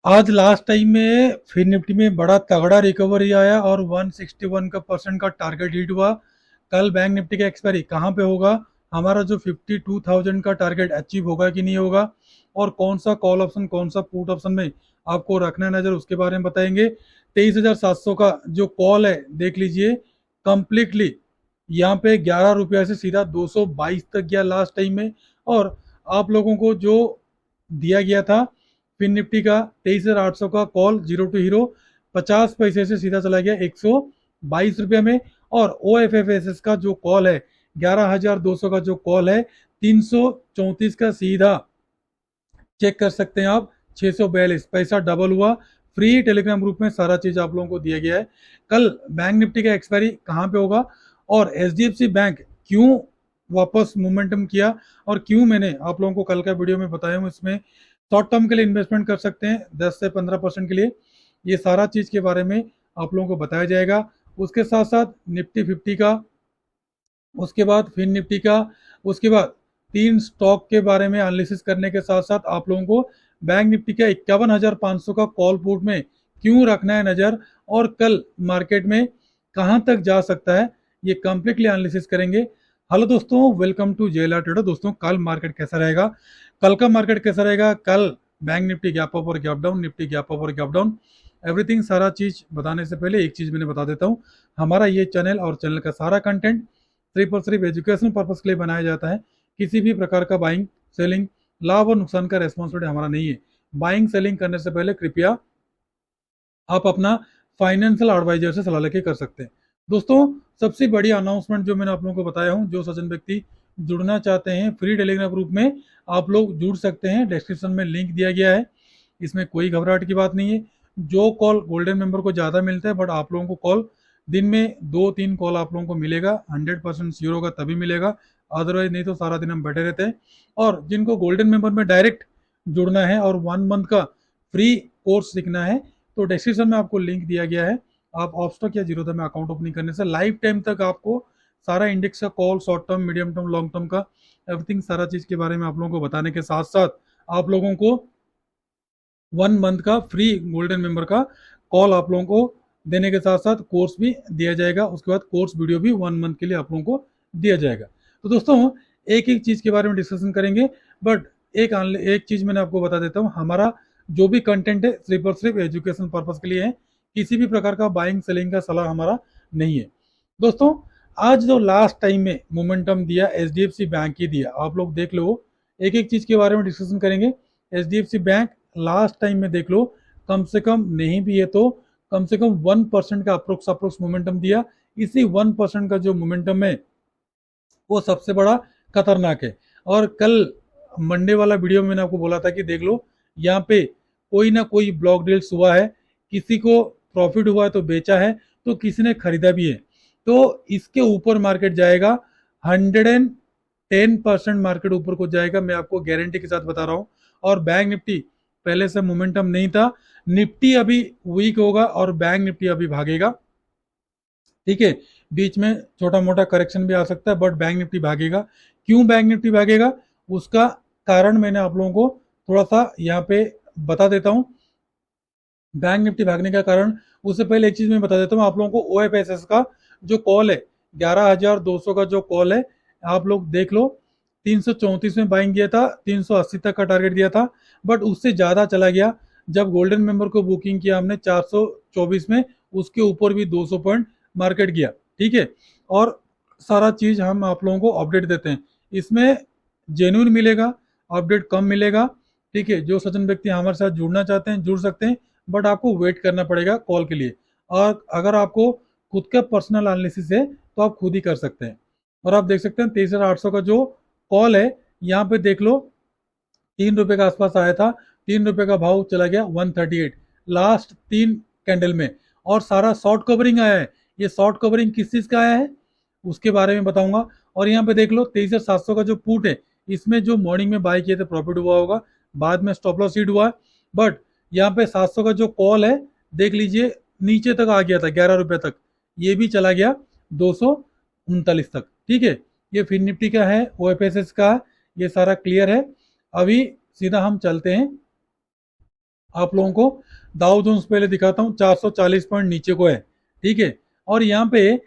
आज last time में फिर निफ्टी में बड़ा तगड़ा रिकवरी आया और 161 का परसेंट का टारगेट हिट हुआ। कल बैंक निफ्टी का एक्सपायरी कहाँ पे होगा, हमारा जो 52,000 का टारगेट अचीव होगा कि नहीं होगा, और कौन सा कॉल ऑप्शन कौन सा पुट ऑप्शन में आपको रखना है नजर, उसके बारे में बताएंगे। 23,700 का जो कॉल है देख लीजिए, कंप्लीटली यहाँ पे 11 रुपया से सीधा 222 तक गया लास्ट टाइम में। और आप लोगों को जो दिया गया था फिन निफ्टी का 23,800 का कॉल जीरो टू हीरो, 50 पैसे से सीधा चला गया 122 रुपये में। और O F F S S का जो कॉल है 11,200 का जो कॉल है 334 का सीधा चेक कर सकते हैं आप, 642 पैसा डबल हुआ। फ्री टेलीग्राम ग्रुप में सारा चीज आप लोगों को दिया गया है। कल बैंक निफ्टी का एक्सपायरी कहाँ पे होगा, और H D F C bank क्यों वापस मोमेंटम किया, और क्यों मैंने आप लोगों को कल का वीडियो में बताया हूँ इसमें शॉर्ट टर्म के लिए इन्वेस्टमेंट कर सकते हैं 10 से 15% के लिए, ये सारा चीज के बारे में आप लोगों को बताया जाएगा। उसके साथ साथ निफ्टी 50 का, उसके बाद फिन निफ्टी का, उसके बाद तीन स्टॉक के बारे में एनालिसिस करने के साथ साथ आप लोगों को बैंक निफ्टी का 51,500 का कॉल पुट में क्यों रखना है नजर, और कल मार्केट में कहां तक जा सकता है, ये कंप्लीटली एनालिसिस करेंगे। हेलो दोस्तों, वेलकम टू जेएलआर ट्रेडर। दोस्तों, कल मार्केट कैसा रहेगा, कल का मार्केट कैसा रहेगा, कल बैंक निफ्टी गैप अप और gap down, Nifty gap up और गैप डाउन, एवरीथिंग सारा चीज बताने से पहले एक चीज मैंने बता देता हूँ। हमारा ये चैनल और चैनल का सारा कंटेंट सिर्फ और सिर्फ एजुकेशनल पर्पज के लिए बनाया जाता है। किसी भी प्रकार का बाइंग सेलिंग, लाभ और नुकसान का रेस्पॉन्सिबिलिटी हमारा नहीं है। बाइंग सेलिंग करने से पहले कृपया आप अपना फाइनेंशियल एडवाइजर से सलाह लेके कर सकते हैं। दोस्तों, सबसे बड़ी अनाउंसमेंट जो मैंने आप लोगों को बताया हूँ, जो सज्जन व्यक्ति जुड़ना चाहते हैं फ्री टेलीग्राम ग्रुप में, आप लोग जुड़ सकते हैं। डिस्क्रिप्शन में लिंक दिया गया है, इसमें कोई घबराहट की बात नहीं है। जो कॉल गोल्डन मेंबर को ज़्यादा मिलता है, बट आप लोगों को कॉल दिन में 2-3 कॉल आप लोगों को मिलेगा, 100% श्योर होगा तभी मिलेगा, अदरवाइज नहीं तो सारा दिन हम बैठे रहते हैं। और जिनको गोल्डन मेंबर में डायरेक्ट जुड़ना है और 1 मंथ का फ्री कोर्स सीखना है, तो डिस्क्रिप्शन में आपको लिंक दिया गया है। आप ऑप्स्टॉक या जीरोधा में अकाउंट ओपनिंग करने से लाइफ टाइम तक आपको सारा इंडेक्स का call, short term, medium term, long term का एवरीथिंग सारा चीज के बारे में आप लोगों को बताने के साथ साथ आप लोगों को 1 मंथ का फ्री गोल्डन मेंबर का कॉल आप लोगों को देने के साथ साथ कोर्स भी दिया जाएगा। उसके बाद कोर्स वीडियो भी 1 मंथ के लिए आप लोगों को दिया जाएगा। तो दोस्तों, एक एक चीज के बारे में डिस्कशन करेंगे, बट एक चीज मैंने आपको बता देता हूँ, हमारा जो भी कंटेंट है सिर्फ और सिर्फ एजुकेशन पर्पज के लिए है, किसी भी प्रकार का बाइंग सेलिंग का सलाह हमारा नहीं है। दोस्तों, आज जो लास्ट टाइम में मोमेंटम दिया H D F C bank ही दिया, आप लोग देख लो, एक एक चीज के बारे में डिस्कशन करेंगे। H D F C bank last time में देख लो, कम से कम नहीं भी है तो कम से कम 1% का अप्रोक्स अप्रोक्स मोमेंटम दिया। इसी 1% का जो मोमेंटम है वो सबसे बड़ा खतरनाक है। और कल मंडे वाला वीडियो में मैंने आपको बोला था कि देख लो, यहाँ पे कोई ना कोई ब्लॉक डील्स हुआ है, किसी को प्रॉफिट हुआ है तो बेचा है, तो किसी ने खरीदा भी है, तो इसके ऊपर मार्केट जाएगा। 110% मार्केट ऊपर को जाएगा, मैं आपको गारंटी के साथ बता रहा हूँ। और बैंक निफ्टी पहले से मोमेंटम नहीं था, निफ्टी अभी वीक होगा और बैंक निफ्टी अभी भागेगा। ठीक है, बीच में छोटा मोटा करेक्शन भी आ सकता है, बट बैंक निफ्टी भागेगा। क्यों बैंक निफ्टी भागेगा, उसका कारण मैंने आप लोगों को थोड़ा सा यहाँ पे बता देता हूँ। बैंक निफ्टी भागने का कारण, उससे पहले एक चीज मैं बता देता हूँ आप लोगों को, ओएफएसएस का जो कॉल है 11,200 का जो कॉल है, आप लोग देख लो, 334 में बाइंग किया था, 380 तक का टारगेट दिया था, बट उससे ज्यादा चला गया। जब गोल्डन मेंबर को बुकिंग किया हमने 424 में, उसके ऊपर भी 200 पॉइंट मार्केट गया। ठीक है, और सारा चीज हम आप लोगों को अपडेट देते हैं, इसमें जेन्युइन मिलेगा, अपडेट कम मिलेगा। ठीक है, जो सज्जन व्यक्ति हमारे साथ जुड़ना चाहते हैं जुड़ सकते हैं, बट आपको वेट करना पड़ेगा कॉल के लिए। और अगर आपको खुद का पर्सनल एनालिसिस है तो आप खुद ही कर सकते हैं। और आप देख सकते हैं 23,800 का जो कॉल है, यहाँ पे देख लो, 3 रुपए के आसपास आया था, 3 रुपए का भाव चला गया 138 लास्ट 3 कैंडल में। और सारा शॉर्ट कवरिंग आया है, ये शॉर्ट कवरिंग किस चीज का आया है उसके बारे में बताऊंगा। और यहाँ पे देख लो 23,700 का जो पुट है, इसमें जो मॉर्निंग में बाय किए थे प्रॉफिट हुआ होगा, बाद में स्टॉप लॉस हिट हुआ है। बट यहाँ पे 700 का जो कॉल है देख लीजिए, नीचे तक आ गया था 11 रुपए तक, ये भी चला गया 239 तक। ठीक है, ये फिर निफ्टी का है, ओएफएसएस का है, ये सारा क्लियर है। अभी सीधा हम चलते हैं आप लोगों को डाउ जोन्स पहले दिखाता हूँ, 440 पॉइंट नीचे को है, ठीक है। और यहाँ पे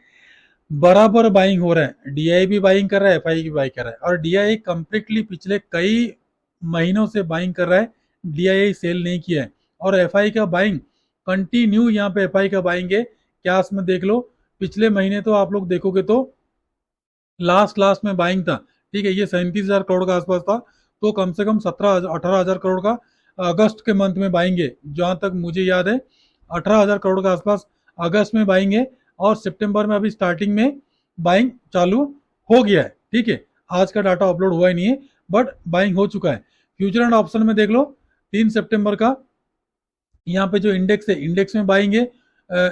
बराबर बाइंग हो रहा है, डीआई भी बाइंग कर रहा है, एफआई भी बाइंग कर रहा है, और डीआई कंप्लीटली पिछले कई महीनों से बाइंग कर रहा है, डीआई सेल नहीं किया है। और एफआई का बाइंग कंटिन्यू, यहाँ पे एफआई का बाइंग है, कैश में देख लो, पिछले महीने तो आप लोग देखोगे तो लास्ट लास्ट में बाइंग था, ठीक है, ये 37,000 करोड़ का आसपास था, तो कम से कम 17-18 हजार करोड़ का अगस्त के मंथ में बाइंग है, जहां तक मुझे याद है 18,000 करोड़ का आसपास अगस्त में बाइंग है, और सितंबर में अभी स्टार्टिंग में बाइंग चालू हो गया है, ठीक है। आज का डाटा अपलोड हुआ ही नहीं है, बट बाइंग हो चुका है। फ्यूचर एंड ऑप्शन में देख लो, 3 सितंबर का यहाँ पे जो इंडेक्स है, इंडेक्स में बाइंग है,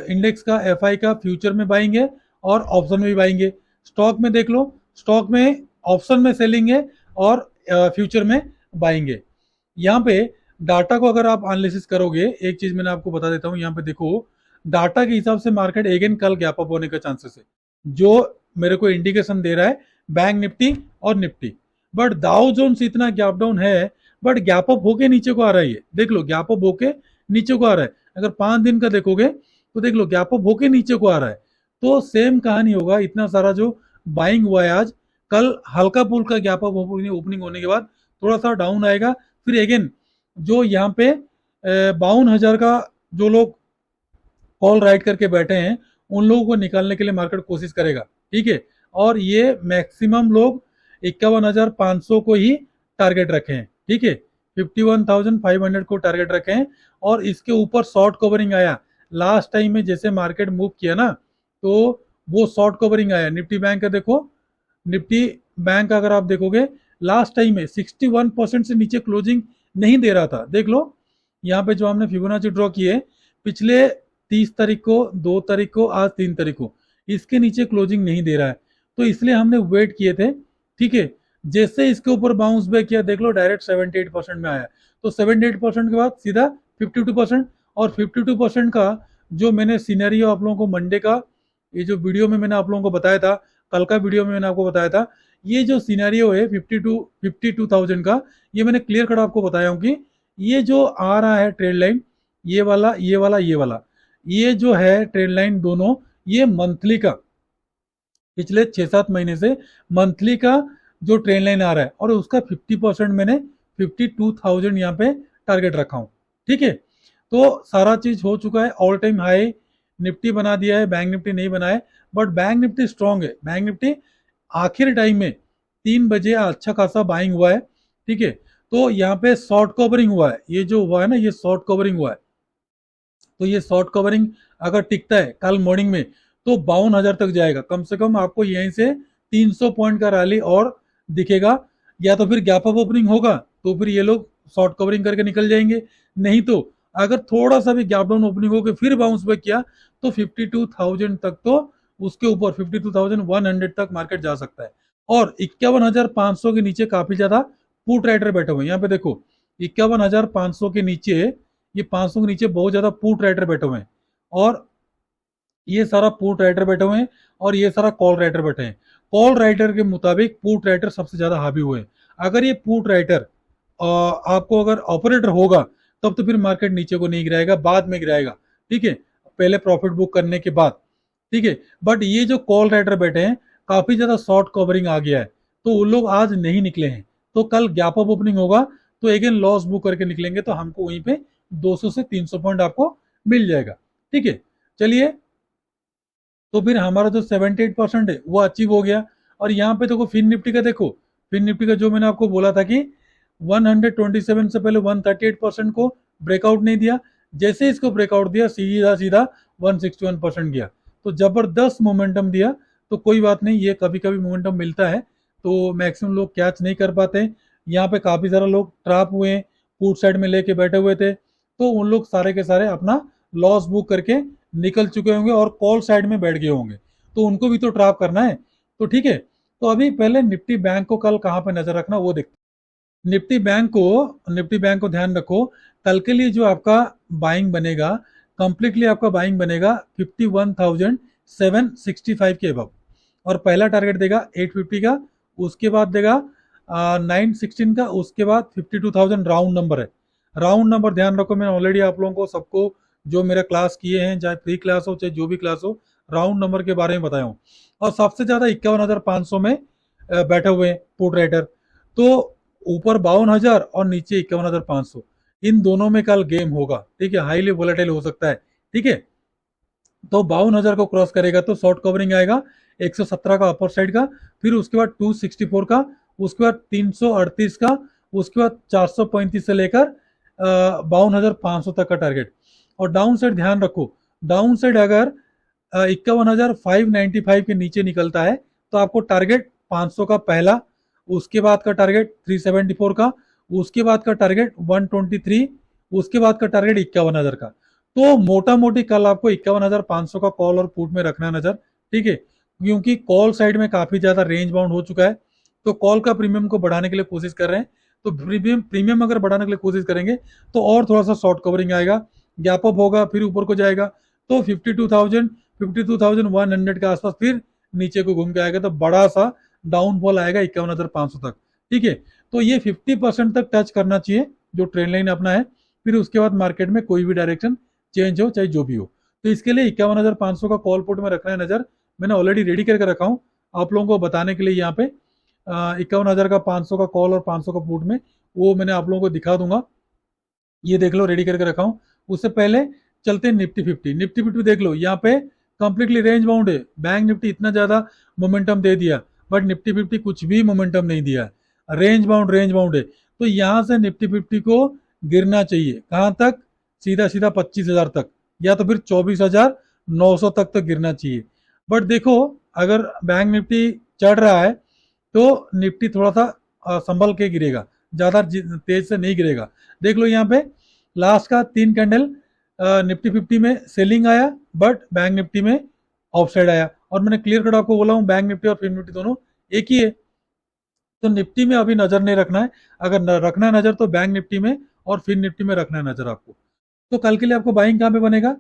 इंडेक्स का एफआई का फ्यूचर में बाइंग है, और ऑप्शन में भी बाइंग है। स्टॉक में देख लो, स्टॉक में ऑप्शन में सेलिंग है, और फ्यूचर में बाइंग है। यहाँ पे डाटा को अगर आप एनालिसिस करोगे, एक चीज मैंने आपको बता देता हूँ, यहाँ पे देखो डाटा के हिसाब से मार्केट अगेन कल गैप अप होने का चांसेस है, जो मेरे को इंडिकेशन दे रहा है बैंक निफ्टी और निफ्टी। बट दाउ जोन्स इतना गैप डाउन है, बट गैप अप होके नीचे को आ रहा है, ये देख लो गैप अप होके नीचे को आ रहा है। अगर 5 दिन का देखोगे तो देख लो गैप अप होके नीचे को आ रहा है, तो सेम कहानी होगा। इतना सारा जो बाइंग हुआ है आज, कल हल्का पुल का गैप अप ओपनिंग होने के बाद थोड़ा सा डाउन आएगा, फिर अगेन जो यहाँ पे 52,000 का जो लोग कॉल राइट करके बैठे हैं, उन लोगों को निकालने के लिए मार्केट कोशिश करेगा, ठीक है। और ये मैक्सिमम लोग 51,500 को ही टारगेट रखे हैं, ठीक है, 51,500 को टारगेट रखे हैं। और इसके ऊपर शॉर्ट कवरिंग आया लास्ट टाइम में, जैसे मार्केट मूव किया ना, तो वो शॉर्ट कवरिंग आया। निफ्टी बैंक का देखो, निफ्टी बैंक अगर आप देखोगे लास्ट टाइम में 61% से नीचे क्लोजिंग नहीं दे रहा था, देख लो यहाँ पे जो हमने फिबोनाची ड्रॉ किए पिछले 30 तारीख को, 2 तारीख को, आज 3 तारीख को, इसके नीचे क्लोजिंग नहीं दे रहा है, तो इसलिए हमने वेट किए थे, ठीक है। जैसे इसके ऊपर बाउंस बैक किया, देख लो डायरेक्ट 78% में आया, तो 78% के बाद सीधा 52%। और 52% का जो मैंने सीनरियो आप लोगों को मंडे का, ये जो वीडियो में मैंने आप लोगों को बताया था, कल का वीडियो में मैंने आपको बताया था, ये जो सिनेरियो है 52,000 का, ये मैंने क्लियर कट आपको बताया हूँ कि ये जो आ रहा है ट्रेड लाइन, ये वाला, ये वाला, ये वाला, ये जो है ट्रेड लाइन दोनों, ये मंथली का, पिछले 6-7 महीने से मंथली का जो ट्रेड लाइन आ रहा है, और उसका 50% मैंने 52,000 यहाँ पे टारगेट रखा हूँ, ठीक है। तो सारा चीज हो चुका है, ऑल टाइम हाई निफ्टी बना दिया है, बैंक निफ्टी नहीं बनाया, बट बैंक निफ्टी स्ट्रांग है। बैंक निफ्टी आखिर टाइम में 3 बजे अच्छा खासा बाइंग हुआ है, ठीक है। तो यहाँ पे शॉर्ट कवरिंग हुआ है, ये जो हुआ है ना, ये शॉर्ट कवरिंग हुआ है, तो ये शॉर्ट कवरिंग अगर टिकता है कल मॉर्निंग में, तो 52,000 तक जाएगा, कम से कम आपको यहीं से 300 पॉइंट का रैली और दिखेगा। या तो फिर गैप अप ओपनिंग होगा, तो फिर ये लोग शॉर्ट कवरिंग करके निकल जाएंगे, नहीं तो अगर थोड़ा सा भी गैप डाउन ओपनिंग होकर फिर बाउंस बैक किया, तो 52,000 तक, तो उसके ऊपर 52,100 तक मार्केट जा सकता है। और 51,500 के नीचे काफी ज्यादा पुट राइडर बैठे हुए हैं, यहाँ पे देखो 51,500 के नीचे, ये 500 के नीचे बहुत ज्यादा पुट राइडर बैठे हुए हैं, और ये सारा पुट राइटर बैठे हुए हैं, और ये सारा कॉल राइटर बैठे हैं। कॉल राइटर के मुताबिक पुट राइटर सबसे ज्यादा हावी हुए हैं। अगर ये पुट राइटर आपको अगर ऑपरेटर होगा, तब तो फिर मार्केट नीचे को नहीं गिराएगा, बाद में गिराएगा, ठीक है, पहले प्रॉफिट बुक करने के बाद, ठीक है। बट ये जो कॉल राइटर बैठे हैं, काफी ज्यादा शॉर्ट कवरिंग आ गया है, तो वो लोग आज नहीं निकले हैं, तो कल गैप अप ओपनिंग होगा, तो अगेन लॉस बुक करके निकलेंगे, तो हमको वहीं पे 200 से 300 पॉइंट आपको मिल जाएगा, ठीक है। चलिए, तो फिर हमारा जो 78% है वो अचीव हो गया। और यहाँ पे देखो फिन निफ्टी का, देखो फिन निफ्टी का जो मैंने आपको बोला था कि 127 से पहले 138% को ब्रेकआउट नहीं दिया, जैसे इसको ब्रेकआउट दिया सीधा सीधा 161% गया, तो जबरदस्त मोमेंटम दिया। तो कोई बात नहीं, ये कभी कभी मोमेंटम मिलता है, तो मैक्सिमम लोग कैच नहीं कर पाते। यहाँ पे काफी सारे लोग ट्रैप हुए हैं, पुट साइड में लेके बैठे हुए थे, तो उन लोग सारे के सारे अपना लॉस बुक करके निकल चुके होंगे, और कॉल साइड में बैठ गए होंगे, तो उनको भी तो ट्रैप करना है, तो ठीक है। तो अभी पहले निफ्टी बैंक को कल कहाँ पे नजर रखना वो देखते हैं। निफ्टी बैंक को ध्यान रखो, कल के लिए जो आपका बाइंग बनेगा, कंप्लीटली आपका बाइंग बनेगा 51,765 के अबव, और पहला टारगेट देगा 850 का, उसके बाद देगा 916 का, उसके बाद 52,000 राउंड नंबर है। राउंड नंबर ध्यान रखो, मैंने ऑलरेडी आप लोगों को सबको जो मेरा क्लास किए हैं, चाहे फ्री क्लास हो चाहे जो भी क्लास हो, राउंड नंबर के बारे में बताया हूँ। और सबसे ज्यादा 51,500 में बैठे हुए हैं पुट राइटर। तो ऊपर 52,000 और नीचे 51,500, इन दोनों में कल गेम होगा, ठीक है, हाईली वोलेटाइल हो सकता है, ठीक है। तो 52,000 को क्रॉस करेगा तो शॉर्ट कवरिंग आएगा 117 का अपर साइड का, फिर उसके बाद 264 का, उसके बाद 338 का, उसके बाद 435 से लेकर 52,500 तक का टारगेट। और डाउन साइड ध्यान रखो, डाउन साइड अगर 51,595 के नीचे निकलता है तो आपको टारगेट 500 का पहला, उसके बाद का टारगेट 374 का, उसके बाद का टारगेट 123, उसके बाद का टारगेट 51,000 का। तो मोटा मोटी कल आपको 51,500 का कॉल और पुट में रखना नजर, ठीक है, क्योंकि कॉल साइड में काफी ज्यादा रेंज बाउंड हो चुका है। तो कॉल का प्रीमियम को बढ़ाने के लिए कोशिश कर रहे हैं। तो प्रीमियम प्रीमियम अगर बढ़ाने के लिए कोशिश करेंगे तो और थोड़ा सा शॉर्ट कवरिंग आएगा, गैप अप होगा, फिर ऊपर को जाएगा, तो 52,100 के आसपास फिर नीचे को घूम के आएगा, तो बड़ा सा डाउनफॉल आएगा 51,500 तक, ठीक है। तो ये 50% तक टच करना चाहिए जो ट्रेंड लाइन अपना है, फिर उसके बाद मार्केट में कोई भी डायरेक्शन चेंज हो चाहे जो भी हो। तो इसके लिए 51,500 का कॉल पुट में रखना है नजर, मैंने ऑलरेडी रेडी करके रखा हूँ आप लोगों को बताने के लिए। यहाँ पे 51,000 का 500 का कॉल और 500 का पुट में, वो मैंने आप लोगों को दिखा दूंगा, ये देख लो रेडी करके रखा हूँ। उससे पहले चलते हैं निफ्टी 50। निफ्टी 50 देख लो, यहाँ पे कंप्लीटली रेंज बाउंड है। बैंक निफ्टी इतना ज्यादा मोमेंटम दे दिया, बट निफ्टी 50 कुछ भी मोमेंटम नहीं दिया, रेंज बाउंड है। तो यहाँ से निफ्टी 50 को गिरना चाहिए कहाँ तक, सीधा सीधा 25,000 तक, या तो फिर 24,900 तक गिरना चाहिए। बट देखो, अगर बैंक निफ्टी चढ़ रहा है तो निफ्टी थोड़ा सा संभल के गिरेगा, ज्यादा तेज से नहीं गिरेगा। देख लो यहाँ पे लास्ट का 3 कैंडल निफ्टी 50 में सेलिंग आया, बट बैंक निफ्टी में ऑफ साइड आया। और मैंने क्लियर कट आपको बोला हूँ, बैंक निफ्टी और फिन निफ्टी दोनों एक ही है। तो निफ्टी में अभी नजर नहीं रखना है, अगर रखना है नजर तो बैंक निफ्टी में और फिन निफ्टी में रखना है नजर आपको। तो कल के लिए आपको बाइंग कहाँ पे बनेगा,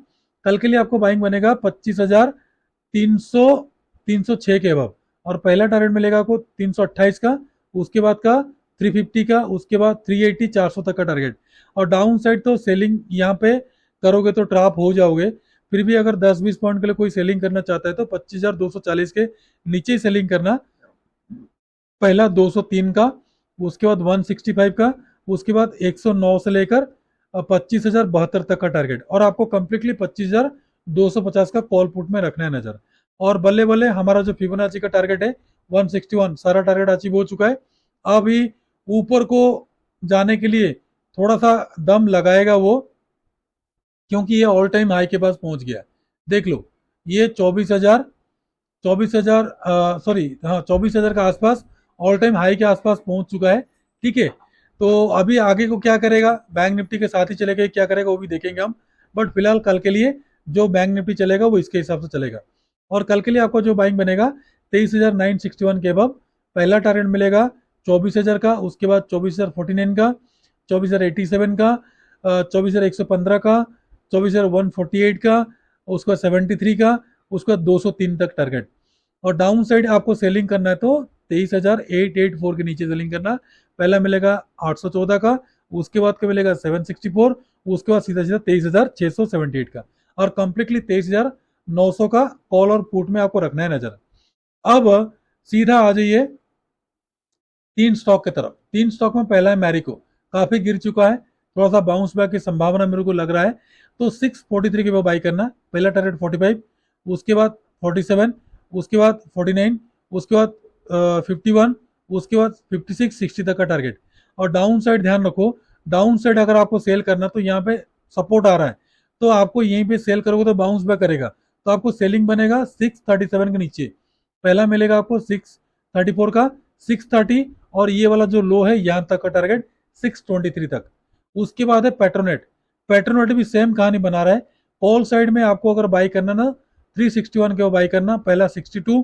कल के लिए आपको बाइंग बनेगा 25,306 के अबव। और पहला टारगेट मिलेगा आपको 328 का, उसके बाद का 350 का, उसके बाद 380, 400 तक का टारगेट। और डाउन साइड तो सेलिंग यहाँ पे करोगे तो ट्रैप हो जाओगे। फिर भी अगर 10-20 पॉइंट के लिए कोई सेलिंग करना चाहता है तो 25,240 के नीचे ही सेलिंग करना। पहला 203 का, उसके बाद 165 का, उसके बाद 109 से लेकर 25,072 तक का टारगेट। और आपको कंप्लीटली 25,250 का कॉल पुट में रखना है नजर। और बल्ले बल्ले हमारा जो फिबोनाची का टारगेट है 161, सारा टारगेट अचीव हो चुका है। अभी ऊपर को जाने के लिए थोड़ा सा दम लगाएगा वो, क्योंकि ये ऑल टाइम हाई के पास पहुंच गया। देख लो, ये 24,000 सॉरी, हाँ 24,000 के आसपास ऑल टाइम हाई के आसपास पहुंच चुका है, ठीक है। तो अभी आगे को क्या करेगा, बैंक निफ्टी के साथ ही चलेगा, क्या करेगा वो भी देखेंगे हम। बट फिलहाल कल के लिए जो बैंक निफ्टी चलेगा वो इसके हिसाब से चलेगा। और कल के लिए आपको जो बाइंग बनेगा 23,961 के अब पहला टारगेट मिलेगा 24,000 का, उसके बाद 24,049 का, 24,087 का, 24,115 का, 24,148 का, उसके बाद 73 का, उसके बाद 203 तक टारगेट। और डाउन साइड आपको सेलिंग करना है तो 23,884 के नीचे सेलिंग करना। पहला मिलेगा 814 का, उसके बाद का मिलेगा 764, उसके बाद सीधा सीधा 23,678 का। और कंप्लीटली 23,900 का कॉल और पुट में आपको रखना है नजर। अब सीधा आ जाइए तीन स्टॉक की तरफ। तीन स्टॉक में पहला है मैरिको, काफी गिर चुका है, थोड़ा सा बाउंस बैक की संभावना मेरे को लग रहा है। तो 643 के बाद बाई करना, पहला टारगेट 45, उसके बाद 47, उसके बाद 49, उसके बाद 51, उसके बाद 56, 60 तक का टारगेट। और डाउन साइड ध्यान रखो, डाउन साइड अगर आपको सेल करना तो यहाँ पे सपोर्ट आ रहा है, तो आपको यहीं पे सेल करोगे तो बाउंस बैक करेगा, तो आपको सेलिंग बनेगा 637 के नीचे। पहला मिलेगा आपको 634 का, 630, और ये वाला जो लो है यहाँ तक का टारगेट 623 तक। उसके बाद है पेट्रोनेट। पेट्रोनेट भी सेम कहानी बना रहा है। कॉल साइड में आपको अगर बाई करना ना 361 के बाई करना, पहला 62,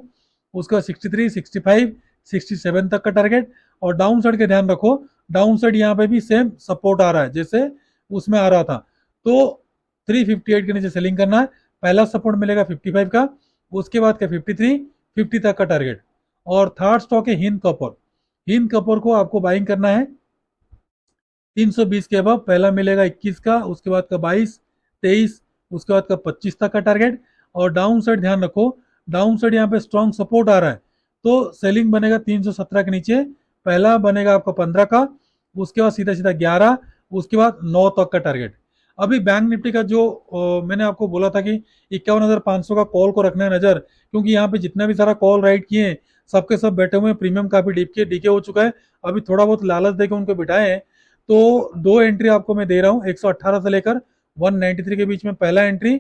उसके बाद 63, 65, 67 तक का टारगेट। और डाउन साइड के ध्यान रखो, डाउन साइड यहाँ पे भी सेम सपोर्ट आ रहा है जैसे उसमें आ रहा था। तो 358 के नीचे सेलिंग करना है, पहला सपोर्ट मिलेगा 55 का, उसके बाद का 53, 50 तक का टारगेट। और थर्ड स्टॉक है हिंद कॉपर। हिंद कॉपर को आपको बाइंग करना है 320 के अब पहला मिलेगा 21 का, उसके बाद का 22, 23, उसके बाद का 25 तक का टारगेट। और डाउन साइड ध्यान रखो, डाउन साइड यहाँ पे स्ट्रॉन्ग सपोर्ट आ रहा है, तो सेलिंग बनेगा 317 के नीचे, पहला बनेगा आपका 15 का, उसके बाद सीधा सीधा 11, उसके बाद 9 तक का टारगेट। अभी बैंक निफ्टी का जो मैंने आपको बोला था कि 51,500 का कॉल को रखना है नजर, क्योंकि यहाँ पे जितना भी सारा कॉल राइट किए हैं सबके सब बैठे हुए हैं, प्रीमियम काफी डीके हो चुका है। अभी थोड़ा बहुत लालच देके उनको बिठाए हैं, तो दो एंट्री आपको मैं दे रहा हूँ, 118 से लेकर 193 के बीच में पहला एंट्री,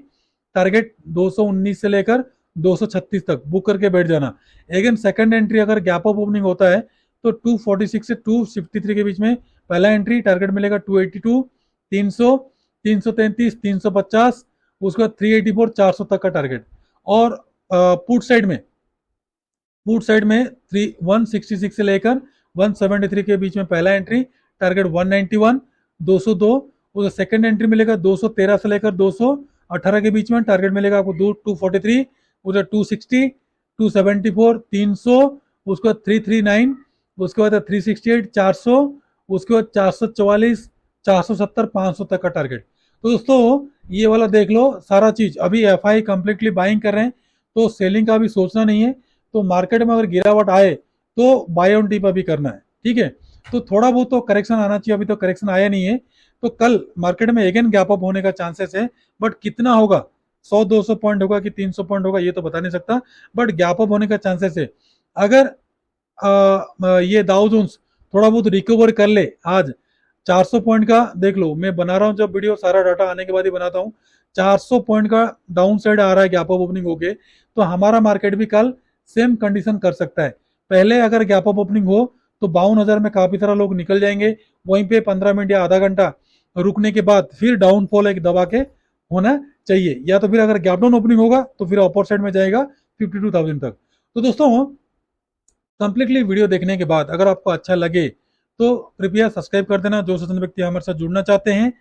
टारगेट 219 से लेकर 236 तक बुक करके बैठ जाना। अगेन सेकंड एंट्री अगर गैप अप ओपनिंग होता है तो 246 से 253 के बीच में पहला एंट्री, टारगेट मिलेगा 282, 300, 333, 350, उसके बाद 384, 400 तक का टारगेट। और पुट साइड में, पुट साइड में 166 से लेकर 173 के बीच में पहला एंट्री, टारगेट 191, 202, उधर सेकंड एंट्री मिलेगा 213 से लेकर 218 के बीच में, टारगेट मिलेगा आपको 243, उधर 260, 274, 300, उसके बाद 339, उसके बाद 368, 400, उसके बाद 444, 470, 500 तक का टारगेट। तो दोस्तों ये वाला देख लो सारा चीज, अभी एफ आई कंप्लीटली बाइंग कर रहे हैं, तो सेलिंग का भी सोचना नहीं है। तो मार्केट में अगर गिरावट आए तो बाय ऑन डिप अभी करना है, ठीक है। तो थोड़ा बहुत तो करेक्शन आना चाहिए, अभी तो करेक्शन आया नहीं है, तो कल मार्केट में अगेन गैप अप होने का चांसेस है, बट कितना होगा, 100-200 पॉइंट होगा कि 300 पॉइंट होगा ये तो बता नहीं सकता, बट गैप अप होने का चांसेस है। अगर ये डाउ जोन्स थोड़ा बहुत रिकवर कर ले आज, 400 पॉइंट का देख लो, मैं बना रहा हूँ जब वीडियो सारा डाटा आने के बाद ही बनाता हूँ, 400 पॉइंट का डाउन साइड आ रहा है गैप अप ओपनिंग होके, तो हमारा मार्केट भी कल सेम कंडीशन कर सकता है। पहले अगर गैप अप ओपनिंग हो तो 52,000 में काफी सारा लोग निकल जाएंगे, वहीं पे 15 मिनट या आधा घंटा रुकने के बाद फिर डाउनफॉल एक दबा के होना चाहिए, या तो फिर अगर गैप डाउन ओपनिंग होगा तो फिर अपर साइड में जाएगा 52,000 तक। तो दोस्तों कंप्लीटली वीडियो देखने के बाद अगर आपको अच्छा लगे तो कृपया सब्सक्राइब कर देना, जो सज्जन व्यक्ति हमारे साथ जुड़ना चाहते हैं।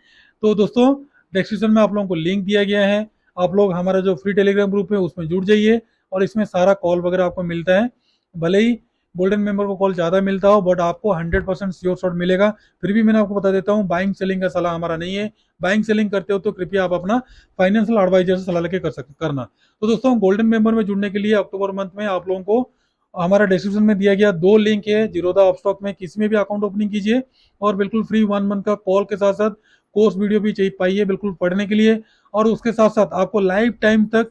तो दोस्तों डिस्क्रिप्शन में आप लोगों को लिंक दिया गया है, आप लोग हमारा जो फ्री टेलीग्राम ग्रुप है उसमें जुड़ जाइए, और इसमें सारा कॉल वगैरह आपको मिलता है। भले ही गोल्डन मेंबर को कॉल ज़्यादा मिलता हो, बट आपको 100% श्योर शॉट मिलेगा। फिर भी मैंने आपको बता देता हूँ, बाइंग सेलिंग का सलाह हमारा नहीं है, बाइंग सेलिंग करते हो तो कृपया आप अपना फाइनेंशियल एडवाइजर से सलाह लेके करना। तो दोस्तों गोल्डन मेंबर में जुड़ने के लिए अक्टूबर मंथ में आप लोगों को हमारा डिस्क्रिप्शन में दिया गया 2 लिंक है, जीरोधा ऑफ में किसी में भी अकाउंट ओपनिंग कीजिए, और बिल्कुल फ्री 1 मंथ का कॉल के साथ साथ कोर्स वीडियो भी चाहिए पाइए बिल्कुल पढ़ने के लिए। और उसके साथ साथ आपको लाइफ टाइम तक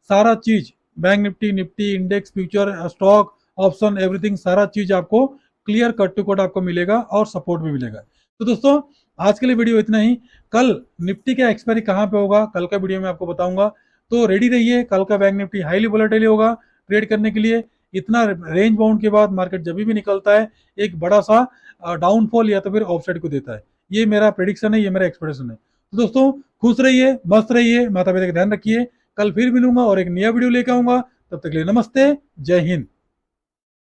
सारा चीज, bank Nifty, Nifty index, future, stock, option, everything सारा चीज आपको क्लियर कट टू कट आपको मिलेगा, और सपोर्ट भी मिलेगा। तो दोस्तों आज के लिए वीडियो इतना ही। कल निफ्टी का एक्सपायरी कहाँ पे होगा कल का वीडियो में आपको बताऊंगा, तो रेडी रहिए। कल का बैंक निफ्टी हाईली वोलेटाइल होगा ट्रेड करने के लिए। इतना रेंज बाउंड के बाद मार्केट जब भी निकलता है एक बड़ा सा डाउनफॉल या तो फिर ऑफसाइड को देता है, ये मेरा प्रेडिक्शन है, ये मेरा एक्सपेक्टेशन है। तो दोस्तों खुश रहिए, मस्त रहिए, माता पिता का ध्यान रखिए। कल फिर मिलूंगा और एक नया वीडियो लेकर आऊंगा, तब तक के लिए नमस्ते, जय हिंद।